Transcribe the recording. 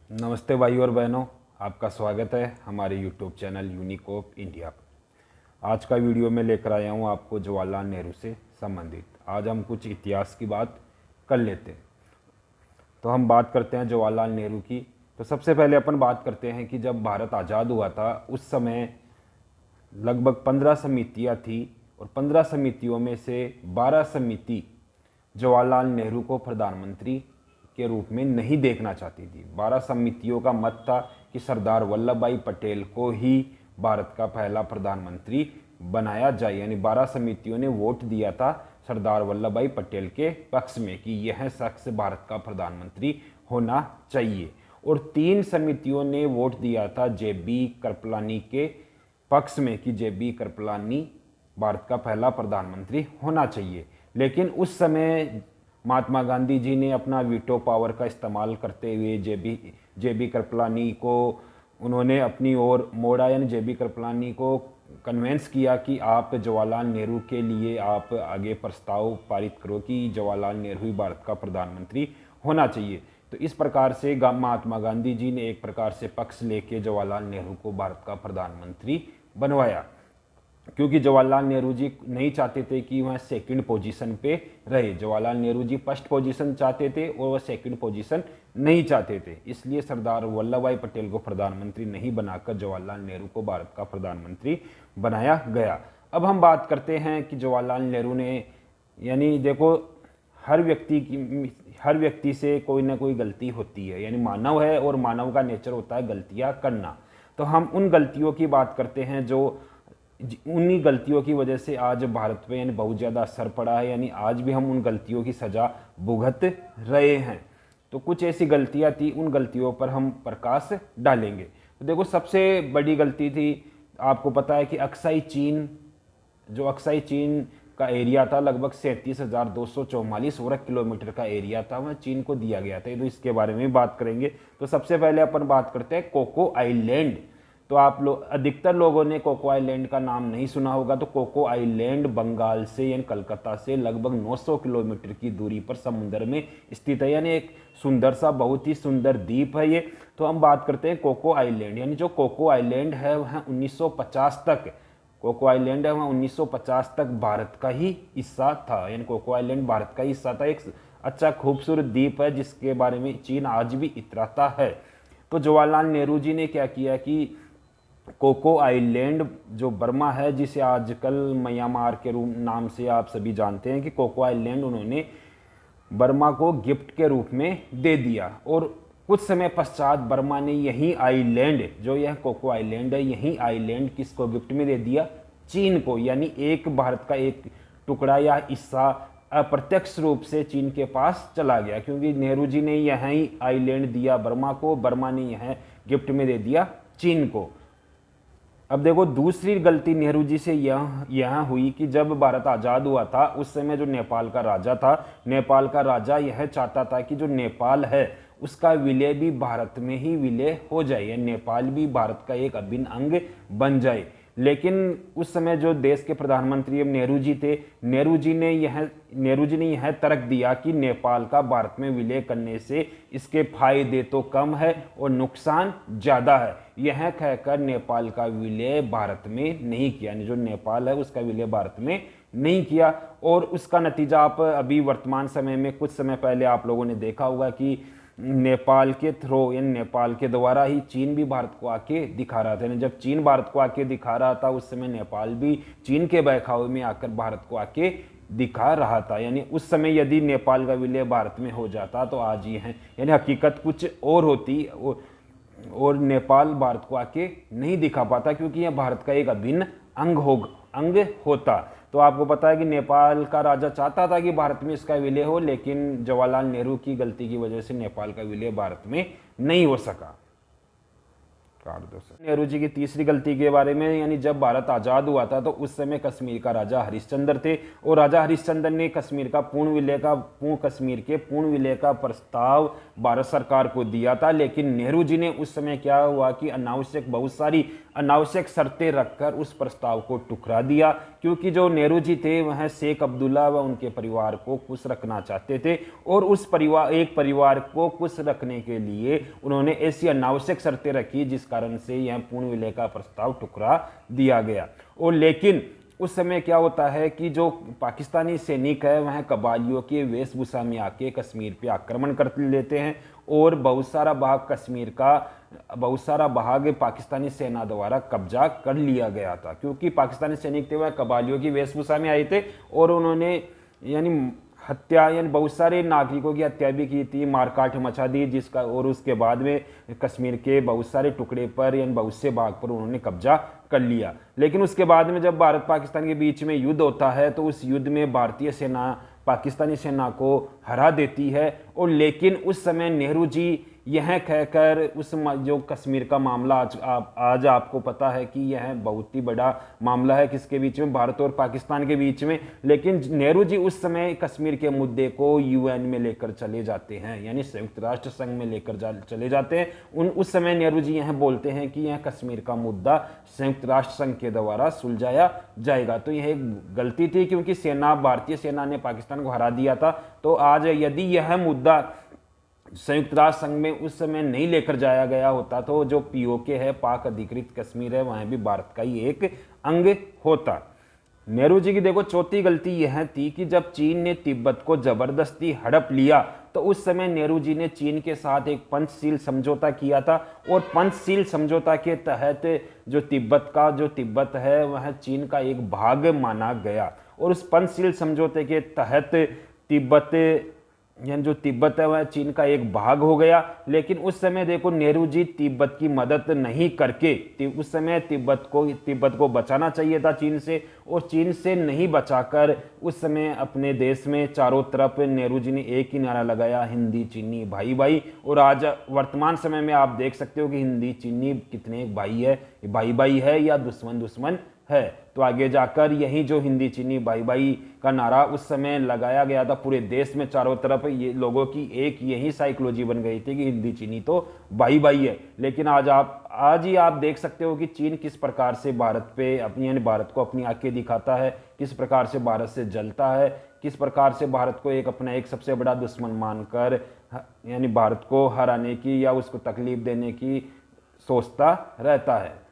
नमस्ते भाइयों और बहनों, आपका स्वागत है हमारे यूट्यूब चैनल यूनिकोप इंडिया पर। आज का वीडियो में लेकर आया हूँ आपको जवाहरलाल नेहरू से संबंधित। आज हम कुछ इतिहास की बात कर लेते हैं। तो हम बात करते हैं जवाहरलाल नेहरू की। तो सबसे पहले अपन बात करते हैं कि जब भारत आज़ाद हुआ था उस समय लगभग 15 समितियाँ थी और 15 समितियों में से 12 समिति जवाहरलाल नेहरू को प्रधानमंत्री के रूप में नहीं देखना चाहती थी। 12 समितियों का मत था कि सरदार वल्लभ भाई पटेल को ही भारत का पहला प्रधानमंत्री बनाया जाए, यानी 12 समितियों ने वोट दिया था सरदार वल्लभ भाई पटेल के पक्ष में कि यह शख्स भारत का प्रधानमंत्री होना चाहिए। और 3 समितियों ने वोट दिया था जे.बी. कृपलानी के पक्ष में कि जे.बी. कृपलानी भारत का पहला प्रधानमंत्री होना चाहिए। लेकिन उस समय महात्मा गांधी जी ने अपना वीटो पावर का इस्तेमाल करते हुए जे.बी. कृपलानी को उन्होंने अपनी ओर मोड़ा, यानी जे.बी. कृपलानी को कन्वेंस किया कि आप जवाहरलाल नेहरू के लिए आप आगे प्रस्ताव पारित करो कि जवाहरलाल नेहरू ही भारत का प्रधानमंत्री होना चाहिए। तो इस प्रकार से महात्मा गांधी जी ने एक प्रकार से पक्ष लेके जवाहरलाल नेहरू को भारत का प्रधानमंत्री बनवाया, क्योंकि जवाहरलाल नेहरू जी नहीं चाहते थे कि वह सेकंड पोजीशन पे रहे। जवाहरलाल नेहरू जी फर्स्ट पोजीशन चाहते थे और वह सेकंड पोजीशन नहीं चाहते थे। इसलिए सरदार वल्लभ भाई पटेल को प्रधानमंत्री नहीं बनाकर जवाहरलाल नेहरू को भारत का प्रधानमंत्री बनाया गया। अब हम बात करते हैं कि जवाहरलाल नेहरू ने, यानी देखो, हर व्यक्ति से कोई ना कोई गलती होती है, यानी मानव है और मानव का नेचर होता है गलतियां करना। तो हम उन गलतियों की बात करते हैं जो उन्हीं गलतियों की वजह से आज भारत पे यानी बहुत ज़्यादा असर पड़ा है, यानी आज भी हम उन गलतियों की सज़ा भुगत रहे हैं। तो कुछ ऐसी गलतियां थी, उन गलतियों पर हम प्रकाश डालेंगे। तो देखो, सबसे बड़ी गलती थी, आपको पता है कि अक्साई चीन का एरिया था, लगभग 37,244 वर्ग किलोमीटर का एरिया था, वह चीन को दिया गया था। तो इसके बारे में बात करेंगे। तो सबसे पहले अपन बात करते हैं कोको आइलैंड। तो आप लोग, अधिकतर लोगों ने कोको आइलैंड का नाम नहीं सुना होगा। तो कोको आइलैंड बंगाल से यानी कलकत्ता से लगभग 900 किलोमीटर की दूरी पर समुद्र में स्थित है, यानी एक सुंदर सा, बहुत ही सुंदर द्वीप है ये। तो हम बात करते हैं कोको आइलैंड, यानी जो कोको आइलैंड है वह 1950 तक कोको आइलैंड है वह 1950 तक भारत का ही हिस्सा था, यानी कोको आइलैंड भारत का ही हिस्सा था। एक अच्छा खूबसूरत द्वीप है जिसके बारे में चीन आज भी इतराता है। तो जवाहरलाल नेहरू जी ने क्या किया कि कोको आइलैंड जो बर्मा है, जिसे आजकल म्यांमार के रूप नाम से आप सभी जानते हैं, कि कोको आइलैंड उन्होंने बर्मा को गिफ्ट के रूप में दे दिया। और कुछ समय पश्चात बर्मा ने यही आइलैंड, जो यह कोको आइलैंड है, यही आइलैंड किसको गिफ्ट में दे दिया? चीन को। यानी एक भारत का एक टुकड़ा या हिस्सा अप्रत्यक्ष रूप से चीन के पास चला गया, क्योंकि नेहरू जी ने यही आइलैंड दिया बर्मा को, बर्मा ने यह गिफ्ट में दे दिया चीन को। अब देखो, दूसरी गलती नेहरू जी से यह हुई कि जब भारत आज़ाद हुआ था उस समय जो नेपाल का राजा था, नेपाल का राजा यह चाहता था कि जो नेपाल है उसका विलय भी भारत में ही विलय हो जाए, या नेपाल भी भारत का एक अभिन्न अंग बन जाए। लेकिन उस समय जो देश के प्रधानमंत्री नेहरू जी थे, नेहरू जी ने यह तर्क दिया कि नेपाल का भारत में विलय करने से इसके फायदे तो कम है और नुकसान ज़्यादा है। यह कहकर नेपाल का विलय भारत में नहीं किया, यानी जो नेपाल है उसका विलय भारत में नहीं किया। और उसका नतीजा आप अभी वर्तमान समय में, कुछ समय पहले आप लोगों ने देखा होगा कि नेपाल के थ्रो, यानी नेपाल के द्वारा ही चीन भी भारत को आके दिखा रहा था। जब चीन भारत को आके दिखा रहा था उस समय नेपाल भी चीन के बहकावे में आकर भारत को आके दिखा रहा था। यानी उस समय यदि नेपाल का विलय भारत में हो जाता तो आज ये है, यानी हकीकत कुछ और होती और नेपाल भारत को आके नहीं दिखा पाता, क्योंकि यह भारत का एक अभिन्न अंग होता। तो आपको पता है कि नेपाल का राजा चाहता था कि भारत में इसका विलय हो, लेकिन जवाहरलाल नेहरू की गलती की वजह से नेपाल का विलय भारत में नहीं हो सका। काट दो सर। नेहरू जी की तीसरी गलती के बारे में, यानी जब भारत आज़ाद हुआ था तो उस समय कश्मीर का राजा हरिश्चंद्र थे और राजा हरिश्चंद्र ने कश्मीर के पूर्ण विलय का प्रस्ताव भारत सरकार को दिया था। लेकिन नेहरू जी ने उस समय क्या हुआ कि बहुत सारी अनावश्यक शर्तें रखकर उस प्रस्ताव को ठुकरा दिया, क्योंकि जो नेहरू जी थे वह शेख अब्दुल्ला व उनके परिवार को खुश रखना चाहते थे और उस परिवार को खुश रखने के लिए उन्होंने ऐसी अनावश्यक शर्तें रखी जिस कारण से यह पूर्ण विलय का प्रस्ताव ठुकरा दिया गया। और लेकिन उस समय क्या होता है कि जो पाकिस्तानी सैनिक है वह कबालियों के वेशभूषा में आके कश्मीर पे आक्रमण कर लेते हैं और बहुत सारा भाग पाकिस्तानी सेना द्वारा कब्जा कर लिया गया था, क्योंकि पाकिस्तानी सैनिक थे वह कबालियों की वेशभूषा में आए थे और उन्होंने यानी हत्या यानी बहुत सारे नागरिकों की हत्या भी की थी, मारकाट मचा दी जिसका, और उसके बाद में कश्मीर के बहुत सारे टुकड़े पर यानी बहुत से भाग पर उन्होंने कब्जा कर लिया। लेकिन उसके बाद में जब भारत पाकिस्तान के बीच में युद्ध होता है तो उस युद्ध में भारतीय सेना पाकिस्तानी सेना को हरा देती है। और लेकिन उस समय नेहरू जी यह कहकर जो कश्मीर का मामला आज आपको पता है कि यह बहुत ही बड़ा मामला है किसके बीच में, भारत और पाकिस्तान के बीच में। लेकिन नेहरू जी उस समय कश्मीर के मुद्दे को यूएन में लेकर चले जाते हैं, यानी संयुक्त राष्ट्र संघ में लेकर चले जाते हैं। उस समय नेहरू जी यह बोलते हैं कि यह कश्मीर का मुद्दा संयुक्त राष्ट्र संघ के द्वारा सुलझाया जाएगा। तो यह एक गलती थी, क्योंकि भारतीय सेना ने पाकिस्तान को हरा दिया था। तो आज यदि यह मुद्दा संयुक्त राष्ट्र संघ में उस समय नहीं लेकर जाया गया होता तो जो पीओके है, पाक अधिकृत कश्मीर है, वह भी भारत का ही एक अंग होता। नेहरू जी की देखो चौथी गलती यह थी कि जब चीन ने तिब्बत को जबरदस्ती हड़प लिया तो उस समय नेहरू जी ने चीन के साथ एक पंचशील समझौता किया था और पंचशील समझौता के तहत जो तिब्बत है वह चीन का एक भाग माना गया। और उस पंचशील समझौते के तहत जो तिब्बत है वह चीन का एक भाग हो गया। लेकिन उस समय देखो नेहरू जी तिब्बत की मदद नहीं करके, उस समय तिब्बत को बचाना चाहिए था चीन से, और चीन से नहीं बचाकर उस समय अपने देश में चारों तरफ नेहरू जी ने एक ही नारा लगाया, हिंदी चीनी भाई भाई। और आज वर्तमान समय में आप देख सकते हो कि हिंदी चीनी कितने भाई है, भाई भाई है या दुश्मन दुश्मन है। तो आगे जाकर यही जो हिंदी चीनी भाई भाई का नारा उस समय लगाया गया था पूरे देश में चारों तरफ, ये लोगों की एक यही साइकोलॉजी बन गई थी कि हिंदी चीनी तो भाई भाई है। लेकिन आज ही आप देख सकते हो कि चीन किस प्रकार से भारत को अपनी आंखें दिखाता है, किस प्रकार से भारत से जलता है, किस प्रकार से भारत को अपना एक सबसे बड़ा दुश्मन मानकर यानी भारत को हराने की या उसको तकलीफ देने की सोचता रहता है।